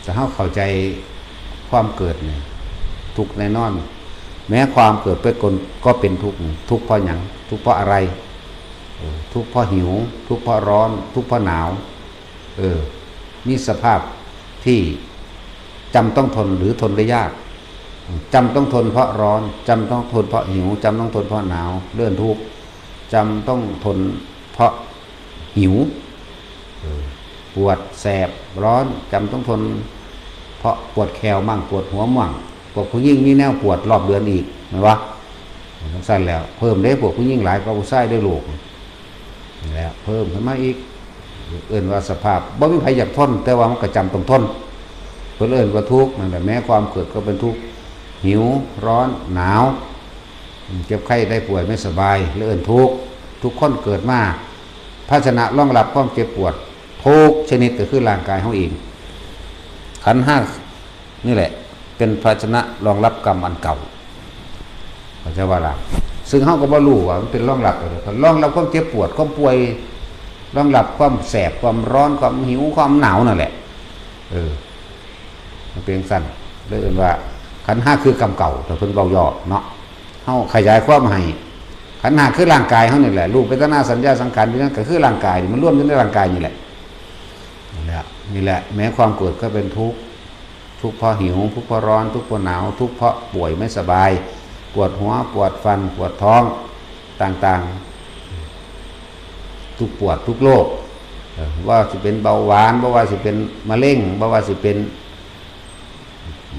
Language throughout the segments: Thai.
จะเข้าใจความเกิดเนี่ยทุกข์แน่นอนแม้ความเกิดเป็นคนก็เป็นทุกข์ทุกข์เพราะหยังทุกข์เพราะอะไรทุกข์เพราะหิวทุกข์เพราะร้อนทุกข์เพราะหนาวนี่สภาพที่จำต้องทนหรือทนได้ยากจำต้องทนเพราะร้อนจำต้องทนเพราะหิวจำต้องทนเพราะหนาวเลื่อนทุกข์จำต้องทนเพราะหิวปวดแสบร้อนจำต้องทนเพราะปวดแขวมั่งปวดหัวมั่งพวกผู้หญิงมีแนวปวดรอบเดือนอีกไหมวะต้องสั้นแล้วเพิ่มได้พวกผู้หญิงหลายก็ผู้ชายได้ลูกแล้วเพิ่มขึ้นมาอีกเอื่นว่าสภาพบ่มีใครอยากทนแต่ว่ามันก็จำต้องทนเพื่อเอื่นว่าทุกข์นั่นแหละแม้ความเกิดก็เป็นทุกข์หิวร้อนหนาวเจ็บไข้ได้ป่วยไม่สบายเอื่นทุกข์ทุกคนเกิดมาภาชนะรองรับความเจ็บปวดทุกชนิดก็คือร่างกายเขาเองขันธ์ห้านี่แหละเป็นภาชนะรองรับกรรมอันเก่าเขาจะว่าล่ะซึ่งเขาก็บ่รู้ว่ามันเป็นรองรับอะไรรองรับความเจ็บปวดความป่วยรองรับความแสบความร้อนความหิวความหนาวนั่นแหละมันเป็นสั้นเรียกว่าขันธ์ห้าคือกรรมเก่าแต่เพิ่นเบาย่อเนาะเขาขยายความให้ขันธ์ห้าคือร่างกายเขานี่แหละรูปเวทนาสัญญาสังขารนี่ก็คือร่างกายมันร่วมอยู่ในร่างกายนี่แหละนี่แหละแม้ความเกิดก็เป็นทุกข์ทุกข์เพราะหิวทุกข์เพราะร้อนทุกข์เพราะหนาวทุกข์เพราะป่วยไม่สบายปวดหัวปวดฟันปวดท้องต่างๆทุกปวดทุกโรคว่าสิเป็นเบาหวานว่าสิเป็นมะเร็งว่าสิเป็น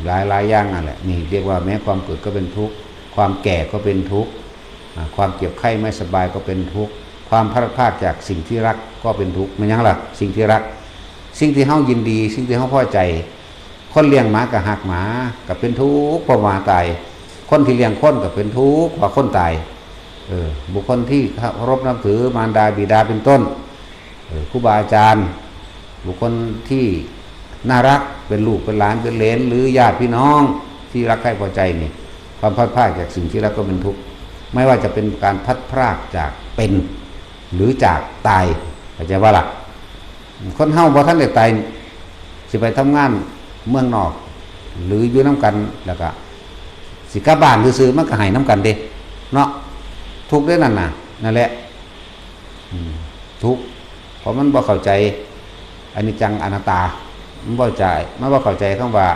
หลายอย่างนั่นแหละนี่เรียกว่าแม้ความเกิดก็เป็นทุกข์ความแก่ก็เป็นทุกข์ความเจ็บไข้ไม่สบายก็เป็นทุกข์ความพลาดพลาดจากสิ่งที่รักก็เป็นทุกข์มันยังล่ะสิ่งที่รักสิ่งที่เฮายินดีสิ่งที่เฮาพอใจคนเลี้ยงหมากับหักหมากับเป็นทุกข์เพราะหมาตายคนที่เลี้ยงคนกับเป็นทุกข์เพราะคนตายบุคคลที่เคารพนับถือมารดาบิดาเป็นต้นครูบาอาจารย์บุคคลที่น่ารักเป็นลูกเป็นหลานเป็นเหลนหรือญาติพี่น้องที่รักใคร่พอใจนี่ความพลาดพลาดจากสิ่งที่รักก็เป็นทุกข์ไม่ว่าจะเป็นการพัดพรากจากเป็นหรือจากตายเข้าใจว่าล่ะคนเฮาบ่ทันได้ตายสิไปทำงานเมืองนอกหรืออยู่น้ำกันแล้วก็สิกลับบ้านซื่อๆมันก็หายน้ำกันเด้เนาะทุกข์ได้นั่นน่ะนั่นแหละทุกข์เพราะมันบ่เข้าใจอนิจจังอนัตตามันบ่ใจมันบ่เข้าใจคำว่า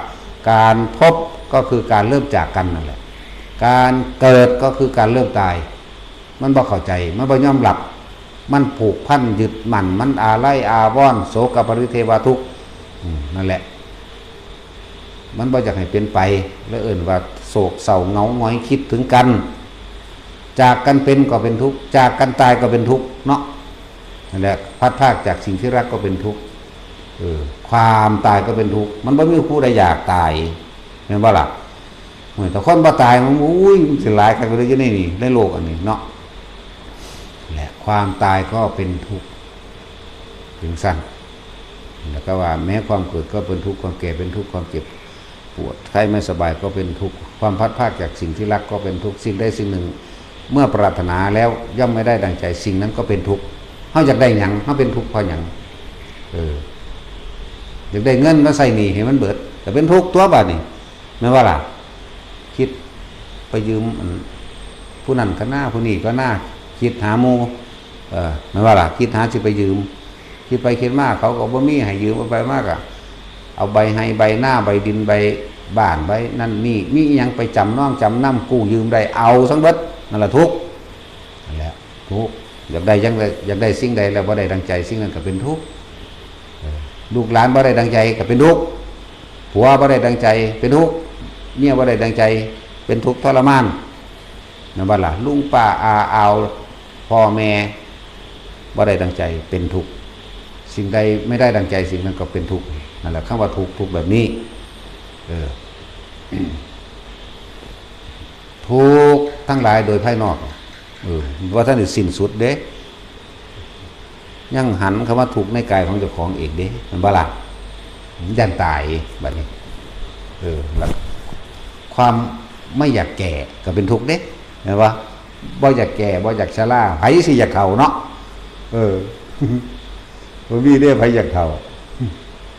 การพบก็คือการเริ่มจากกันนั่นแหละการเกิดก็คือการเริ่มตายมันบ่เข้าใจมันบ่ยอมรับมันผูกพันยึดมั่นมันอาลัยอาวรณ์โศกปริเทวทุกข์นั่นแหละมันบ่อยากให้เป็นไปแล้วเอิ่นว่าโศกเศร้าเหงาหงอยคิดถึงกันจากกันเป็นก็เป็นทุกข์จากกันตายก็เป็นทุกข์เนาะนั่นแหละพัดพรากจากสิ่งที่รักก็เป็นทุกข์ความตายก็เป็นทุกข์มันบ่มีผู้ใดอยากตายเห็นบ่ล่ะแต่คนบ่ตายมันอุ้ยสิหลายคักเลยอยู่นี่ในโลกอันนี้เนาะแหละความตายก็เป็นทุกข์ถึงสั้นแล้วก็ว่าแม้ความเกิดก็เป็นทุกข์ความแก่เป็นทุกข์ความเจ็บปวดไข้ไม่สบายก็เป็นทุกข์ความพัดพรากจากสิ่งที่รักก็เป็นทุกข์สิ่งใดสิ่งหนึ่งเมื่อปรารถนาแล้วย่อมไม่ได้ดังใจสิ่งนั้นก็เป็นทุกข์เฮาอยากได้หยังเฮาเป็นทุกข์เพราะหยังอยากได้เงินมาใส่หนี้ให้มันเบิดแต่เป็นทุกข์ตัวบาดนี่แม่ว่าล่ะคิดไปยืมผู้นั้นก็หน้าผู้นี้ก็หน้าคิดหาหมู่แม่ว่าล่ะคิดหาสิไปยืมคิดไปคิดมาเขาก็บ่มีให้ยืมเอาไปมากอ่ะเอาใบให้ใบหน้าใบดินใบบ้านใบนั่นนี่มีอีหยังไปจำน้องจำนำกู้ยืมได้เอาทั้งเบิดนั่นล่ะทุกข์นั่นแหละทุกข์อยากได้สิ่งใดแล้วบ่ได้ดังใจสิ่งนั้นก็เป็นทุกข์ลูกหลานบ่ได้ดังใจก็เป็นทุกข์ผัวบ่ได้ดังใจเป็นทุกข์เมียบ่ได้ดังใจเป็นทุกข์ทรมานนั่นว่าล่ะลุงป้าอาอาวพ่อแม่บ่ได้ดังใจเป็นทุกข์สิ่งใดไม่ได้ดังใจสิ่งนั้นก็เป็นทุกข์นั่นแหละคำว่าทุกข์แบบนี้ทุกข์ทั้งหลายโดยภายนอกว่าท่านได้สิ้นสุดเด้ยังหันคำว่าทุกข์ในกายของเจ้าของเองเด้มันบ่ล่ะยันตายแบบนี้แล้วความไม่อยากแก่ก็เป็นทุกข์เด้เห็นปะบ่อยากแก่บ่อยากชราไผสิอยากเฒ่าเนาะบ่มีเด้ไผอยากเฒ่า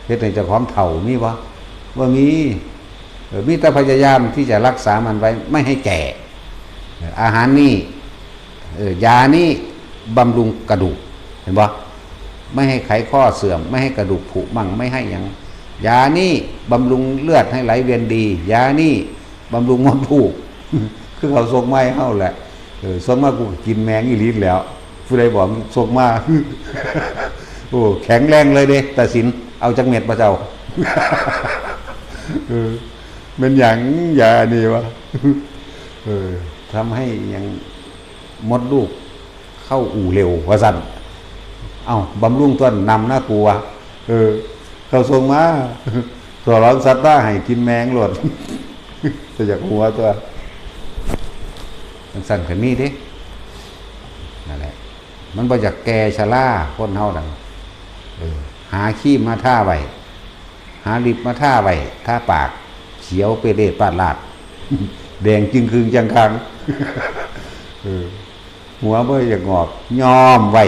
เฮ็ดให้เจ้าของเฒ่ามีบ่ ว่ามีแต่พยายามที่จะรักษามันไว้ไม่ให้แก่อาหารนี่ยานี่บำรุงกระดูกเห็นปะไม่ให้ไขข้อเสื่อมไม่ให้กระดูกผุมั่งไม่ให้อย่างยานี่บำรุงเลือดให้ไหลเวียนดียานี่บำรุงมดลูก คือเขาส่งมาให้เฮาแหละส่งมากูกินแมงอีหลีแล้วผู้ใดบอกส่งมา โอ้แข็งแรงเลยเด้ตัดสินเอาจักเม็ดมาเจ้า เป็นอย่างยานี่วะ ทำให้ยังมดลูกเข้าอู่เร็วว่าสั่นบำรุงต้นนำน่ากลัวเขาส่งมา ตัวร้อนสัตว์ได้ให้กินแมงหลด จะจากหัวตัวมันสั่นกันนี่ดินั่นแหละมันบ่จากแก่ชราคนเฮาดังหาขี้มาท่าไว้หาลิบมาท่าไว้ท่าปากเขียวเปเรตปาดลาด แดงจึงคืนจังคัง หัวบ่อยากงอกย้อมไว้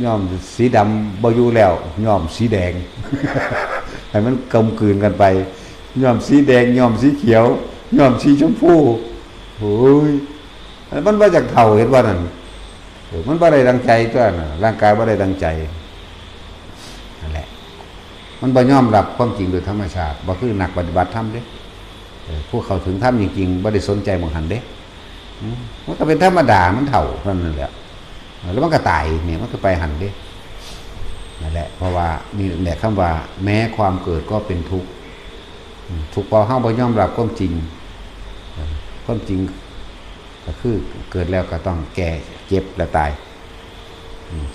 ย้อมสีดำบ่อยู่แล้วย้อมสีแดง ให้มันกลมกลืนกันไปย้อมสีแดงย้อมสีเขียวย้อมสีชมพูโอ้ยมันบ่จากเท่าเห็นว่านั่นมันบ่ได้ดังใจตัวน่ะร่างกายบ่ได้ดังใจนั่นแหละมันบ่ยอมรับความจริงโดยธรรมชาติบ่คือนักปฏิบัติธรรมเด้พวกเขาถึงธรรมจริงๆบ่ได้สนใจบ่หันเด้มันก็เป็นธรรมดามันเท่านั่นแหละแล้วมันก็ตายเนี่ยมันก็ไปหันเด้นั่นแหละเพราะว่านี่แหละคำว่าแม้ความเกิดก็เป็นทุกข์ทุกข์พอเฮาบ่ยอมรับความจริงความจริงก็คือเกิดแล้วก็ต้องแก่เจ็บและตาย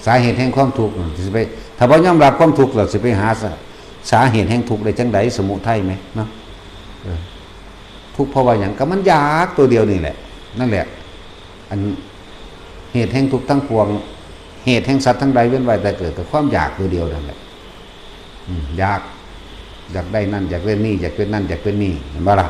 สาเหตุแห่งความทุกข์สิไปถ้าบ่ยอมรับความทุกข์แล้วสิไปหาสาเหตุแห่งทุกข์ได้จังได๋สมุทัยมั้ยเนาะทุกข์เพราะว่าหยังก็มันอยากตัวเดียวนี่แหละนั่นแหละอันเหตุแห่งทุกข์ทั้งปวงเหตุแห่งสัตว์ทั้งใดเว้นไว้แต่เกิดกับความอยากตัวเดียวนั่นแหละอยากได้นั่นอยากได้นี่อยากเป็นนั่นอยากเป็นนี่เห็นบ่ล่ะ